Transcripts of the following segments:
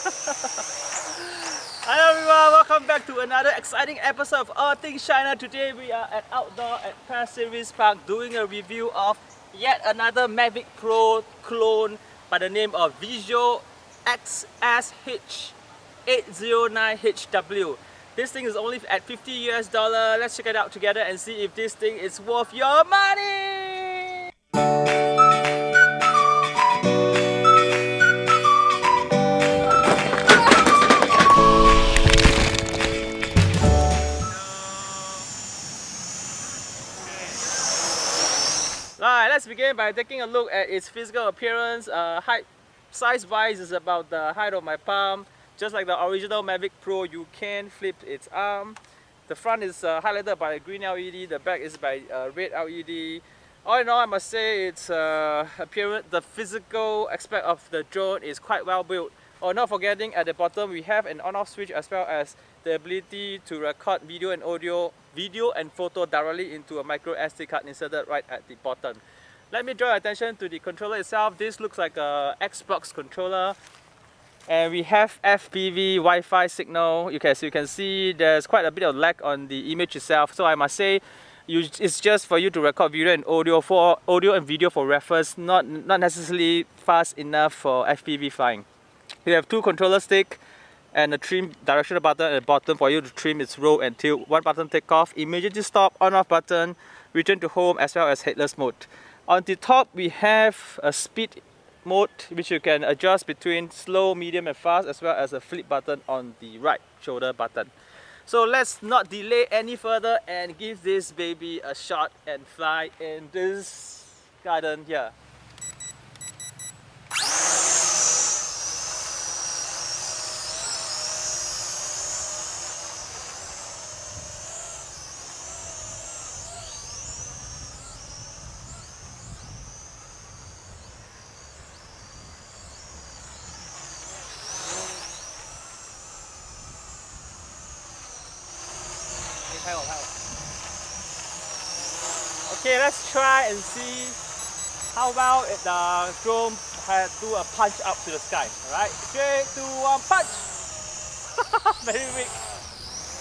Hello everyone, welcome back to another exciting episode of All Things China. Today we are at outdoor at Pasir Ris Park doing a review of yet another Mavic Pro clone by the name of Visuo XS809HW. This thing is only at $50 US. Let's check it out together and see if this thing is worth your money. Alright, let's begin by taking a look at its physical appearance. Height, size-wise is about the height of my palm. Just like the original Mavic Pro, you can flip its arm. The front is highlighted by a green LED, the back is by red LED. All in all, I must say its appearance, the physical aspect of the drone is quite well built. Not forgetting at the bottom we have an on-off switch as well as the ability to record video and photo directly into a micro SD card inserted right at the bottom. Let me draw your attention to the controller itself. This looks like a Xbox controller, and we have FPV Wi-Fi signal. You can see there's quite a bit of lag on the image itself. So I must say, it's just for you to record video and audio and video for reference, not necessarily fast enough for FPV flying. We have two controller sticks and a trim directional button at the bottom for you to trim its roll and tilt. One button take off, emergency stop, on off button, return to home, as well as headless mode. On the top we have a speed mode which you can adjust between slow, medium and fast, as well as a flip button on the right shoulder button. So let's not delay any further and give this baby a shot and fly in this garden here. Okay, let's try and see how well the drone had do a punch up to the sky. Alright, 3, 2, 1, punch! Very weak.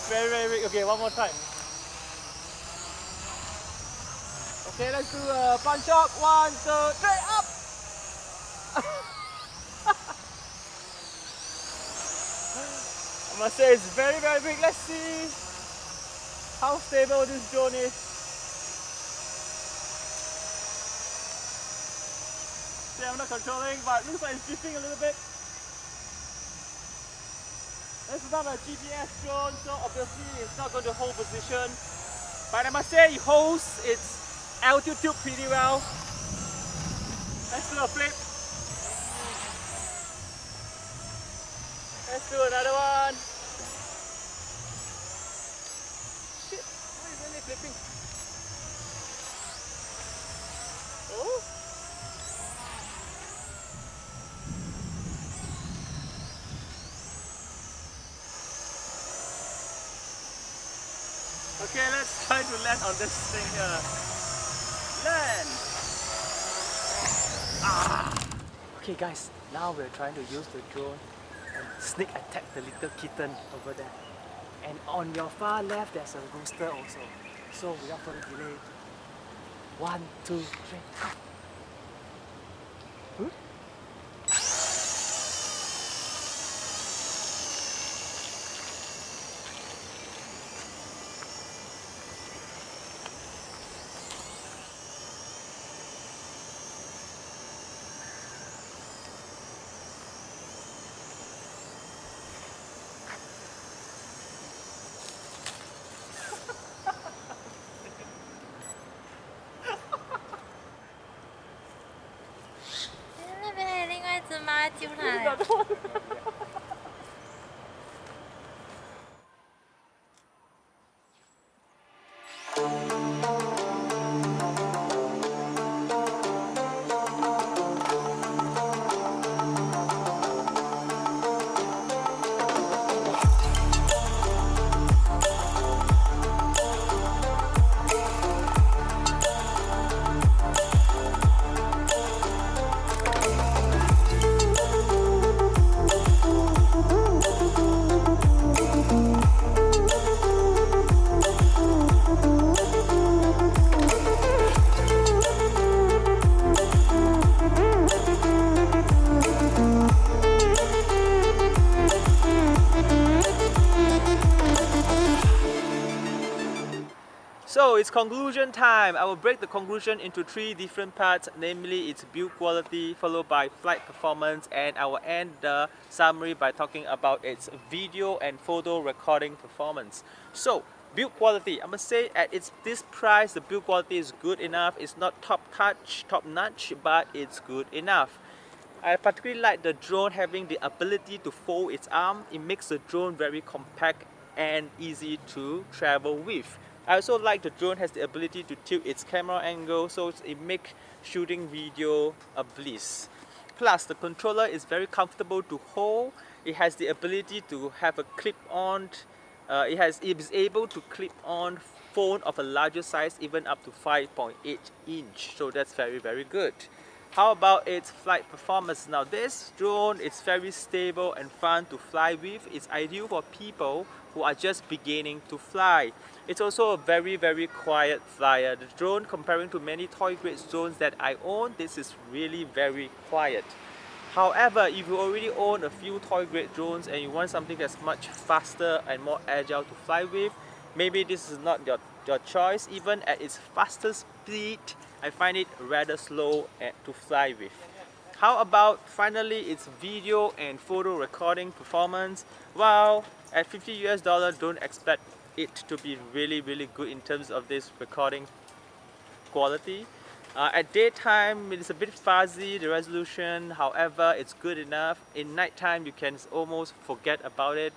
Very weak. Okay, one more time. Okay, let's do a punch up. 1, 2, 3, up! I must say it's very big. Let's see how stable this drone is. See, I'm not controlling, but it looks like it's drifting a little bit. This is not a GPS drone, so obviously it's not going to hold position. But I must say it holds its altitude pretty well. Let's do a flip. Let's do another one. Shit, why isn't it flipping? Oh. Okay, let's try to land on this thing here. Land! Okay guys, now we're trying to use the drone and sneak attack the little kitten over there. And on your far left there's a rooster also. So without further delay, 1, 2, 3, go! it's conclusion time. I will break the conclusion into 3 different parts, namely its build quality, followed by flight performance, and I will end the summary by talking about its video and photo recording performance. So, build quality, I must say at this price, the build quality is good enough. It's not top notch, but it's good enough. I particularly like the drone having the ability to fold its arm. It makes the drone very compact and easy to travel with. I also like the drone has the ability to tilt its camera angle, so it makes shooting video a bliss. Plus, the controller is very comfortable to hold. It has the ability to have a clip-on. It is able to clip on phone of a larger size, even up to 5.8 inch. So that's very, very good. How about its flight performance? Now this drone is very stable and fun to fly with. It's ideal for people who are just beginning to fly. It's also a very, very quiet flyer. The drone, comparing to many toy grade drones that I own, this is really very quiet. However, if you already own a few toy grade drones and you want something that's much faster and more agile to fly with, maybe this is not your choice. Even at its fastest speed, I find it rather slow to fly with. How about finally its video and photo recording performance? Well, at $50 US, don't expect it to be really, really good in terms of this recording quality. At daytime, it is a bit fuzzy, the resolution, however, it's good enough. In nighttime, you can almost forget about it.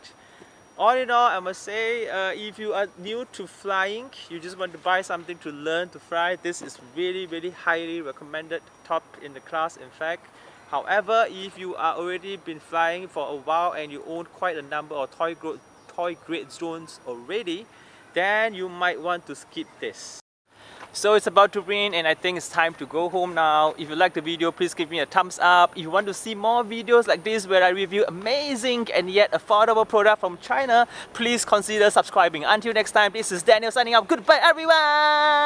All in all, I must say, if you are new to flying, you just want to buy something to learn to fly, this is really, really highly recommended, top in the class in fact. However, if you are already been flying for a while and you own quite a number of toy grade drones already, then you might want to skip this. So it's about to rain and I think it's time to go home now. If you like the video, please give me a thumbs up. If you want to see more videos like this where I review amazing and yet affordable product from China, please consider subscribing. Until next time, this is Daniel signing out. Goodbye everyone!